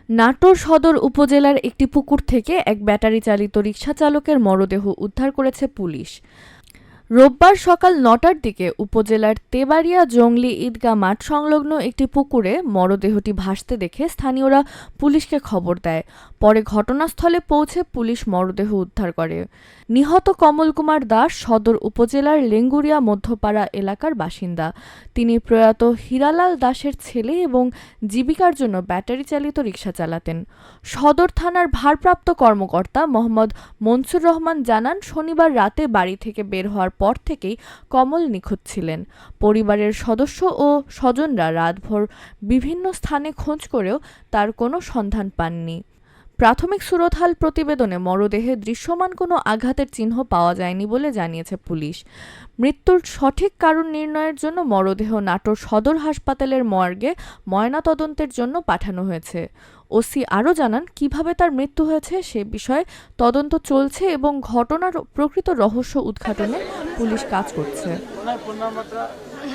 নাটোর সদর উপজেলার একটি পুকুর থেকে এক ব্যাটারি চালিত রিকশা চালকের মরদেহ উদ্ধার করেছে পুলিশ। রোববার সকাল ৯টার দিকে উপজেলার তেবাড়িয়া জংলি ঈদগাহ মাঠ সংলগ্ন একটি পুকুরে মরদেহটি ভাসতে দেখে স্থানীয়রা পুলিশকে খবর দেয়। পরে ঘটনাস্থলে পৌঁছে পুলিশ মরদেহ উদ্ধার করে। নিহত কমল কুমার দাস সদর উপজেলার লেঙ্গুরিয়া মধ্যপাড়া এলাকার বাসিন্দা। তিনি প্রয়াত হীরালাল দাসের ছেলে এবং জীবিকার জন্য ব্যাটারি চালিত রিকশা চালাতেন। সদর থানার ভারপ্রাপ্ত কর্মকর্তা মোহাম্মদ মনসুর রহমান জানান, শনিবার রাতে বাড়ি থেকে বের হওয়ার পর থেকেই কমল নিখোঁজ ছিলেন। পরিবারের সদস্য ও স্বজনরা রাতভর বিভিন্ন স্থানে খোঁজ করেও তার কোনো সন্ধান পাননি। প্রাথমিক সুরতহাল প্রতিবেদনে মরদেহে দৃশ্যমান কোনো আঘাতের চিহ্ন পাওয়া যায়নি বলে জানিয়েছে পুলিশ। মৃত্যুর সঠিক কারণ নির্ণয়ের জন্য মরদেহ নাটোর সদর হাসপাতালের মর্গে ময়নাতদন্তের জন্য পাঠানো হয়েছে। ওসি আরও জানান, কিভাবে তার মৃত্যু হয়েছে সে বিষয়ে তদন্ত চলছে এবং ঘটনার প্রকৃত রহস্য উদ্ঘাটনে পুলিশ কাজ করছে।